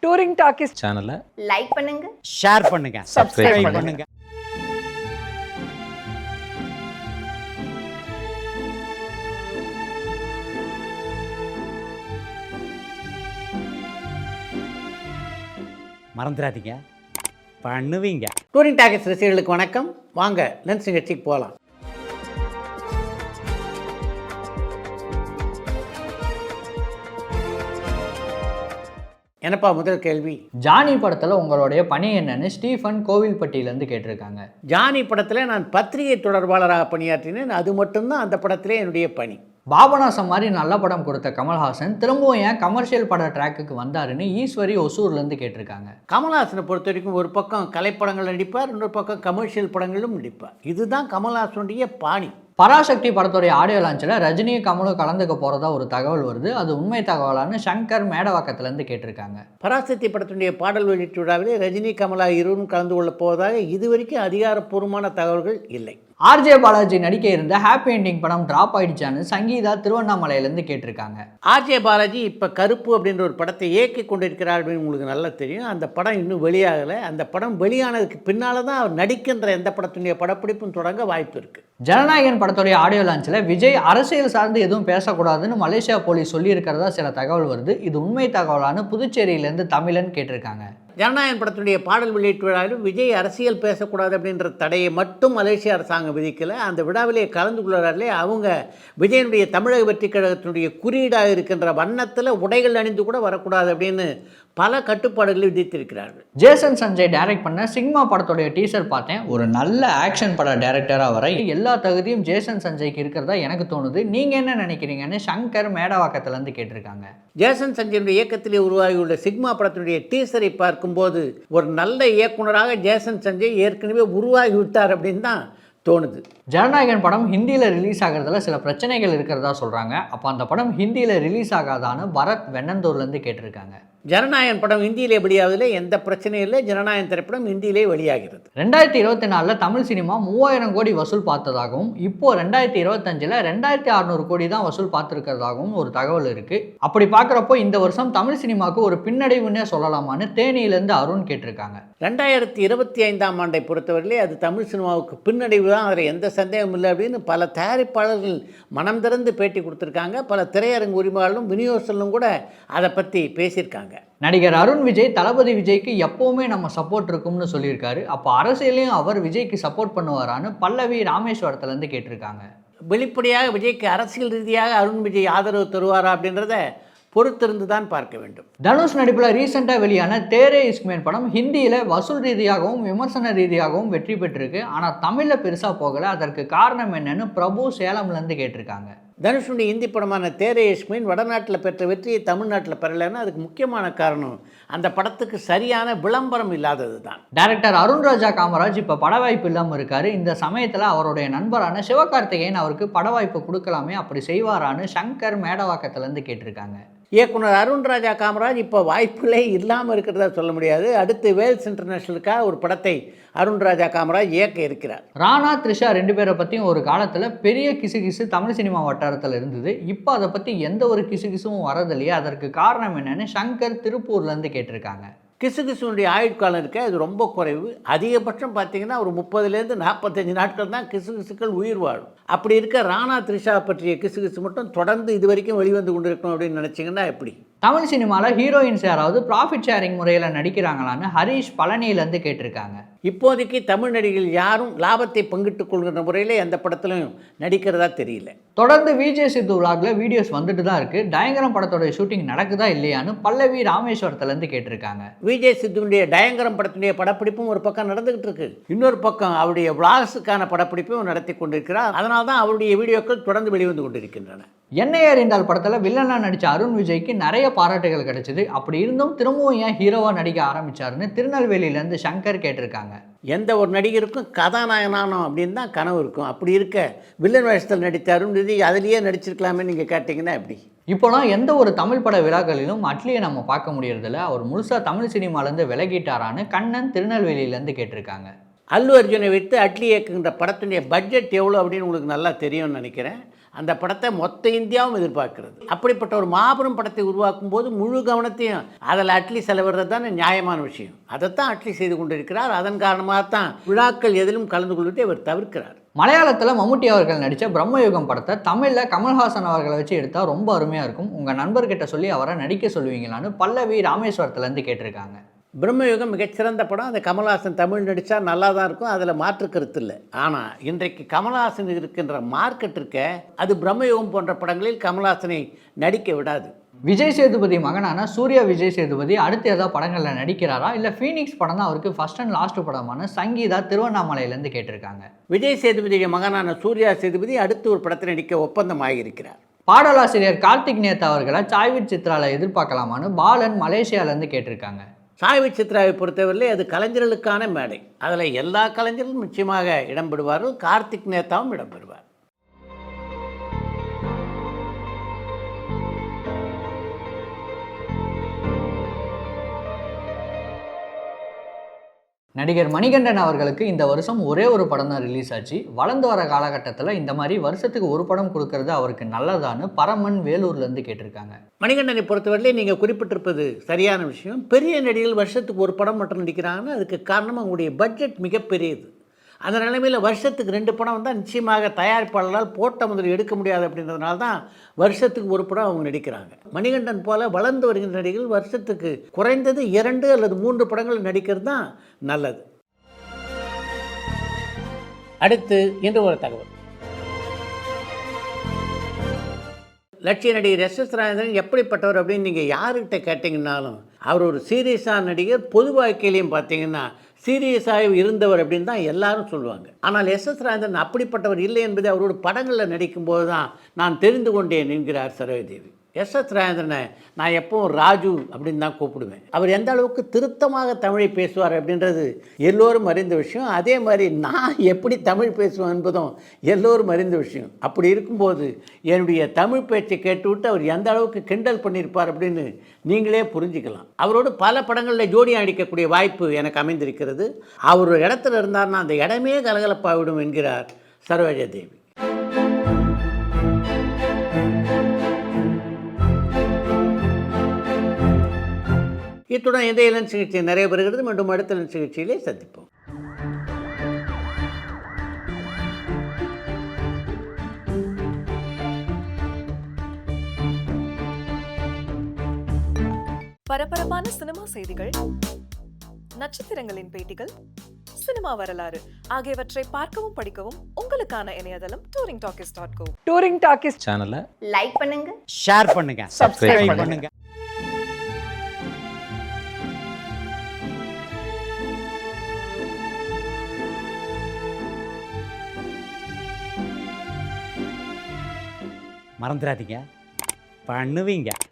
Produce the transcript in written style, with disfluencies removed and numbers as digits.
Touring talkies சேனலை like பண்ணுங்க, share பண்ணுங்க, சப்ஸ்கிரைப் பண்ணுங்க. மறந்துடாதீங்க, பண்ணுவீங்க. டூரிங் டாக்கீஸ் ரசிகர்களுக்கு வணக்கம். வாங்க லென்ஸ் நிகழ்ச்சிக்கு போகலாம். என்னப்பா முதல் கேள்வி? ஜானி படத்தில் உங்களுடைய பணி என்னன்னு ஸ்டீஃபன் கோவில்பட்டியிலேருந்து கேட்டிருக்காங்க. ஜானி படத்தில் நான் பத்திரிகை தொடர்பாளராக பணியாற்றினேன். அது மட்டும்தான் அந்த படத்திலே என்னுடைய பணி. பாபநாசம் மாதிரி நல்ல படம் கொடுத்த கமல்ஹாசன் திரும்பவும் ஏன் கமர்ஷியல் பட ட்ராக்குக்கு வந்தாருன்னு ஈஸ்வரி ஒசூர்லேருந்து கேட்டிருக்காங்க. கமல்ஹாசனை பொறுத்த வரைக்கும் ஒரு பக்கம் கலைப்படங்கள் நடிப்பார், இன்னொரு பக்கம் கமர்ஷியல் படங்களும் நடிப்பார். இதுதான் கமல்ஹாசனுடைய பாணி. பராசக்தி படத்துடைய ஆடியோ லான்ச்சில் ரஜினியும் கமலும் கலந்துக்க போகிறதா ஒரு தகவல் வருது. அது உண்மை தகவலான்னு சங்கர் மேடவாக்கத்துலேருந்து கேட்டிருக்காங்க. பராசக்தி படத்தினுடைய பாடல் வெளியீட்டு விழாவிலே ரஜினி கமலா இருவரும் கலந்து கொள்ளப் போவதாக இதுவரைக்கும் அதிகாரப்பூர்வமான தகவல்கள் இல்லை. ஆர்ஜே பாலாஜி நடிக்க இருந்த ஹாப்பி என்டிங் படம் டிராப் ஆயிடுச்சான்னு சங்கீதா திருவண்ணாமலையிலேருந்து கேட்டிருக்காங்க. ஆர்ஜே பாலாஜி இப்போ கருப்பு அப்படின்ற ஒரு படத்தை இயக்கி கொண்டிருக்கிறார் அப்படின்னு உங்களுக்கு நல்லா தெரியும். அந்த படம் இன்னும் வெளியாகலை. அந்த படம் வெளியானதுக்கு பின்னால் தான் அவர் நடிக்கின்ற எந்த படத்தினுடைய படப்பிடிப்பும் தொடங்க வாய்ப்பு இருக்குது. ஜனநாயகன் படத்துடைய ஆடியோ லான்ச்சில் விஜய் அரசியல் சார்ந்து எதுவும் பேசக்கூடாதுன்னு மலேசியா போலீஸ் சொல்லியிருக்கிறதா சில தகவல் வருது. இது உண்மை தகவலான்னு புதுச்சேரியிலேருந்து தமிழன் கேட்டிருக்காங்க. ஜனநாயகன் படத்தினுடைய பாடல் வெளியீட்டு விழாவிலும் விஜய் அரசியல் பேசக்கூடாது அப்படின்ற தடையை மட்டும் மலேசிய அரசாங்கம் விதிக்கலை. அந்த விழாவிலே கலந்து கொள்கிறார்களே அவங்க விஜயனுடைய தமிழக வெற்றி கழகத்தினுடைய குறியீடாக இருக்கின்ற வண்ணத்தில் உடைகள் அணிந்து கூட வரக்கூடாது அப்படின்னு பல கட்டுப்பாடுகளை விதித்திருக்கிறார்கள். ஜேசன் சஞ்சய் டைரக்ட் பண்ண சிக்மா படத்துடைய டீசர் பார்த்தேன். ஒரு நல்ல ஆக்ஷன் பட டைரக்டராக வர எல்லா தகுதியும் ஜேசன் சஞ்சய்க்கு இருக்கிறதா எனக்கு தோணுது. நீங்கள் என்ன நினைக்கிறீங்கன்னு சங்கர் மேடவாக்கத்துலேருந்து கேட்டிருக்காங்க. ஜேசன் சஞ்சயனுடைய இயக்கத்திலே உருவாகியுள்ள சிக்மா படத்தினுடைய டீசரை பார்க்கும்போது ஒரு நல்ல இயக்குனராக ஜேசன் சஞ்சய் ஏற்கனவே உருவாகி விட்டார் அப்படின்னு தான் தோணுது. ஜனநாயகன் படம் ஹிந்தியில் ரிலீஸ் ஆகிறதுல சில பிரச்சனைகள் இருக்கிறதா சொல்கிறாங்க. அப்போ அந்த படம் ஹிந்தியில் ரிலீஸ் ஆகாதான்னு பரத் வெண்ணந்தூர்லேருந்து கேட்டிருக்காங்க. ஜனநாயகன் படம் ஹிந்தியிலே வெளியாவதில் எந்த பிரச்சனையும் இல்லை. ஜனநாயகன் திரைப்படம் ஹிந்தியிலே வெளியாகிறது. 2024 தமிழ் சினிமா 3000 கோடி வசூல் பார்த்ததாகவும் இப்போ 2025 2600 கோடி தான் வசூல் பார்த்துருக்கிறதாகவும் ஒரு தகவல் இருக்குது. அப்படி பார்க்குறப்போ இந்த வருஷம் தமிழ் சினிமாவுக்கு ஒரு பின்னடைவுன்னே சொல்லலாமான்னு தேனியிலேருந்து அருண் கேட்டிருக்காங்க. 2025ஆம் ஆண்டை பொறுத்தவரையிலே அது தமிழ் சினிமாவுக்கு பின்னடைவு தான், அதில் எந்த சந்தேகம் இல்லை அப்படின்னு பல தயாரிப்பாளர்கள் மனம் திறந்து பேட்டி கொடுத்துருக்காங்க. பல திரையரங்கு உரிமையாளரும் விநியோகர்களும் கூட அதை பற்றி பேசியிருக்காங்க. நடிகர் அருண் விஜய் தளபதி விஜய்க்கு எப்போவுமே நம்ம சப்போர்ட் இருக்கும்னு சொல்லியிருக்காரு. அப்போ அரசியலையும் அவர் விஜய்க்கு சப்போர்ட் பண்ணுவாரான்னு பல்லவி ராமேஸ்வரத்துலேருந்து கேட்டிருக்காங்க. வெளிப்படையாக விஜய்க்கு அரசியல் ரீதியாக அருண் விஜய் ஆதரவு தருவாரா அப்படின்றத பொறுத்திருந்து தான் பார்க்க வேண்டும். தனுஷ் நடிப்பில் ரீசெண்டாக வெளியான தேரே இஸ்க்மேன் படம் ஹிந்தியில் வசூல் ரீதியாகவும் விமர்சன ரீதியாகவும் வெற்றி பெற்றிருக்கு. ஆனால் தமிழில் பெருசாக போகலை. அதற்கு காரணம் என்னன்னு பிரபு சேலம்லேருந்து கேட்டிருக்காங்க. தனுஷுடைய இந்தி படமான தேரே இஸ்க்மேன் வடநாட்டில் பெற்ற வெற்றியை தமிழ்நாட்டில் பெறலைன்னா அதுக்கு முக்கியமான காரணம் அந்த படத்துக்கு சரியான விளம்பரம் இல்லாதது தான். டைரக்டர் அருண்ராஜா காமராஜ் இப்போ பட வாய்ப்பு இல்லாமல் இருக்காரு. இந்த சமயத்தில் அவருடைய நண்பரான சிவகார்த்திகேயன் அவருக்கு பட வாய்ப்பு கொடுக்கலாமே, அப்படி செய்வாரான்னு சங்கர் மேடவாக்கத்துலேருந்து கேட்டிருக்காங்க. இயக்குனர் அருண்ராஜா காமராஜ் இப்போ வாய்ப்புகளே இல்லாமல் இருக்கிறதா சொல்ல முடியாது. அடுத்து வேல்ஸ் இன்டர்நேஷனலுக்காக ஒரு படத்தை அருண்ராஜா காமராஜ் இயக்க இருக்கிறார். ராணா த்ரிஷா 2 பேரை பற்றியும் ஒரு காலத்தில் பெரிய கிசுகிசு தமிழ் சினிமா வட்டாரத்தில் இருந்தது. இப்போ அதை பற்றி எந்த ஒரு கிசுகிசுவும் வரதில்லையே, அதற்கு காரணம் என்னன்னு சங்கர் திருப்பூர்லேருந்து கேட்டிருக்காங்க. கிசுகிசுனுடைய ஆயுட்காலம் இருக்க அது ரொம்ப குறைவு. அதிகபட்சம் பார்த்தீங்கன்னா ஒரு 30லேருந்து 45 நாட்கள் தான் கிசுகிசுக்கள் உயிர் வாழும். அப்படி இருக்க ராணா த்ரிஷா பற்றிய கிசுகிசு மட்டும் தொடர்ந்து இது வரைக்கும் வெளிவந்து கொண்டிருக்கணும் அப்படின்னு நினச்சிங்கன்னா எப்படி? தமிழ் சினிமாவில் ஹீரோயின்ஸ் யாராவது ப்ராஃபிட் ஷேரிங் முறையில் நடிக்கிறாங்களான்னு ஹரீஷ் பழனியிலேருந்து கேட்டிருக்காங்க. இப்போதைக்கு தமிழ் நடிகைகள் யாரும் லாபத்தை பங்கிட்டுக் கொள்கிற முறையில் எந்த படத்திலும் நடிக்கிறதா தெரியல. தொடர்ந்து விஜய் சித்து விலாகில் வீடியோஸ் வந்துட்டு தான் இருக்குது. டயங்கரம் படத்தோடைய ஷூட்டிங் நடக்குதா இல்லையான்னு பல்லவி ராமேஸ்வரத்துலேருந்து கேட்டிருக்காங்க. விஜய் சித்துனுடைய டயங்கரம் படத்தினுடைய படப்பிடிப்பும் ஒரு பக்கம் நடந்துகிட்டு இருக்கு, இன்னொரு பக்கம் அவருடைய விளாக்ஸுக்கான படப்பிடிப்பும் நடத்தி கொண்டிருக்கிறார். அதனால தான் அவருடைய வீடியோக்கள் தொடர்ந்து வெளிவந்து கொண்டிருக்கின்றன. என்னை அறிந்தால் படத்தில் வில்லனாக நடித்த அருண் விஜய்க்கு நிறைய பாராட்டுகள் கிடைச்சிது. அப்படி இருந்தும் திரும்பவும் ஏன் ஹீரோவாக நடிக்க ஆரம்பித்தாருன்னு திருநெல்வேலியிலேருந்து சங்கர் கேட்டிருக்காங்க. எந்த ஒரு நடிகருக்கும் கதாநாயகனானோ அப்படின்னு தான் கனவு இருக்கும். அப்படி இருக்க வில்லன் வேஷத்தில் நடித்த அருண் விஜய் அதிலேயே நடிச்சிருக்கலாமே நீங்கள் கேட்டிங்கன்னா எப்படி? இப்போலாம் எந்த ஒரு தமிழ் பட விழாக்களிலும் அட்லியை நம்ம பார்க்க முடியறதில்ல. அவர் முழுசாக தமிழ் சினிமாலேருந்து விலகிட்டாரான்னு கண்ணன் திருநெல்வேலியிலேருந்து கேட்டிருக்காங்க. அல்லு அர்ஜுனை வைத்து அட்லி இயக்குகின்ற படத்தினுடைய பட்ஜெட் எவ்வளோ அப்படின்னு உங்களுக்கு நல்லா தெரியும்னு நினைக்கிறேன். அந்த படத்தை மொத்த இந்தியாவும் எதிர்பார்க்கிறது. அப்படிப்பட்ட ஒரு மாபெரும் படத்தை உருவாக்கும் போது முழு கவனத்தையும் அதில் அட்லி செலவிடுறது தானே நியாயமான விஷயம். அதைத்தான் அட்லி செய்து கொண்டிருக்கிறார். அதன் காரணமாக தான் விழாக்கள் எதிலும் கலந்து கொள்வதை அவர் தவிர்க்கிறார். மலையாளத்தில் மம்முட்டி அவர்கள் நடித்த பிரம்மயுகம் படத்தை தமிழில் கமல்ஹாசன் அவர்களை வச்சு எடுத்தால் ரொம்ப அருமையாக இருக்கும், உங்கள் நண்பர்கிட்ட சொல்லி அவரை நடிக்க சொல்லுவீங்களான்னு பல்லவி ராமேஸ்வரத்துலேருந்து கேட்டிருக்காங்க. பிரம்மயுகம் மிகச்சிறந்த படம். அந்த கமல்ஹாசன் தமிழ் நடித்தா நல்லா தான் இருக்கும், அதில் மாற்று கருத்து இல்லை. ஆனால் இன்றைக்கு கமல்ஹாசன் இருக்கின்ற மார்க்கெட் இருக்க, அது பிரம்மயுகம் போன்ற படங்களில் கமல்ஹாசனை நடிக்க விடாது. விஜய் சேதுபதி மகனான சூர்யா விஜய் சேதுபதி அடுத்து ஏதாவது படங்களில் நடிக்கிறாரா, இல்லை ஃபீனிக்ஸ் படம் தான் அவருக்கு ஃபர்ஸ்ட் அண்ட் லாஸ்ட் படமான சங்கீதா திருவண்ணாமலையிலேருந்து கேட்டிருக்காங்க. விஜய் சேதுபதிய மகனான சூர்யா சேதுபதி அடுத்து ஒரு படத்தில் நடிக்க ஒப்பந்தம் ஆகியிருக்கிறார். பாடலாசிரியர் கார்த்திக் நேத்தா அவர்களை சாய்வித் சித்ராவில் எதிர்பார்க்கலாமான்னு பாலன் மலேசியாவிலேருந்து கேட்டிருக்காங்க. சாய்வித் சித்ராவை பொறுத்தவரையிலே அது கலைஞர்களுக்கான மேடை. அதில் எல்லா கலைஞர்களும் நிச்சயமாக இடம்பெறுவார்கள். கார்த்திக் நேத்தாவும் இடம்பெறுவார். நடிகர் மணிகண்டன் அவர்களுக்கு இந்த வருஷம் ஒரே ஒரு படம் தான் ரிலீஸ் ஆச்சு. வளர்ந்து வர காலகட்டத்தில் இந்த மாதிரி வருஷத்துக்கு ஒரு படம் கொடுக்கறது அவருக்கு நல்லதான்னு பரமன் வேலூர்லேருந்து கேட்டிருக்காங்க. மணிகண்டனை பொறுத்தவரையிலே நீங்கள் குறிப்பிட்டிருப்பது சரியான விஷயம். பெரிய நடிகர்கள் வருஷத்துக்கு ஒரு படம் மட்டும் நடிக்கிறாங்கன்னா அதுக்கு காரணம் அவங்களுடைய பட்ஜெட் மிகப்பெரியது. அந்த நிலைமையில் வருஷத்துக்கு 2 படம் வந்தால் நிச்சயமாக தயாரிப்பாளர்களால் போட்ட முதல் எடுக்க முடியாது. அப்படின்றதுனால தான் வருஷத்துக்கு ஒரு படம் அவங்க நடிக்கிறாங்க. மணிகண்டன் போல வளர்ந்து வருகின்ற நடிகர்கள் வருஷத்துக்கு குறைந்தது 2 அல்லது 3 படங்கள் நடிக்கிறது தான் நல்லது. அடுத்து இன்று ஒரு தகவல். லட்சிய நடிகர் எஸ்.எஸ். ராஜேந்திரன் எப்படிப்பட்டவர் அப்படின்னு நீங்கள் யாருக்கிட்ட கேட்டிங்கன்னாலும் அவர் ஒரு சீரியஸான நடிகர். பொது வாழ்க்கையிலையும் பார்த்தீங்கன்னா சீரியஸாக இருந்தவர் அப்படின்னு தான் எல்லாரும் சொல்லுவாங்க. ஆனால் எஸ்.எஸ். ராஜேந்திரன் அப்படிப்பட்டவர் இல்லை என்பதை அவரோட படங்களில் நடிக்கும்போது தான் நான் தெரிந்து கொண்டேன் என்கிறார் சரோஜதேவி. எஸ்.எஸ். ராஜேந்திரனை நான் எப்பவும் ராஜு அப்படின்னு தான் கூப்பிடுவேன். அவர் எந்த அளவுக்கு திருத்தமாக தமிழை பேசுவார் அப்படின்றது எல்லோரும் அறிந்த விஷயம். அதே மாதிரி நான் எப்படி தமிழ் பேசுவேன் என்பதும் எல்லோரும் அறிந்த விஷயம். அப்படி இருக்கும்போது என்னுடைய தமிழ் பேச்சை கேட்டுவிட்டு அவர் எந்த அளவுக்கு கிண்டல் பண்ணியிருப்பார் அப்படின்னு நீங்களே புரிஞ்சுக்கலாம். அவரோடு பல படங்களில் ஜோடியாக நடிக்கக்கூடிய வாய்ப்பு எனக்கு அமைந்திருக்கிறது. அவர் ஒரு இடத்துல இருந்தார்னா அந்த இடமே கலகலப்பாகிவிடும் என்கிறார் சரோஜதேவி. இத்துடன் இந்த இளம் சிகிச்சை நிறைய பெறுகிறது. மீண்டும் அடுத்த இளம் சிகிச்சையிலே சந்திப்போம். பரபரப்பான சினிமா செய்திகள், நட்சத்திரங்களின் பேட்டிகள், சினிமா வரலாறு ஆகியவற்றை பார்க்கவும் படிக்கவும் உங்களுக்கான இணையதளம் touringtalkies.co. டூரிங் டாக்கிஸ் சேனலை லைக் பண்ணுங்க, ஷேர் பண்ணுங்க, சப்ஸ்கிரைப் பண்ணுங்க. மறந்துடாதீங்க, பண்ணுவீங்க.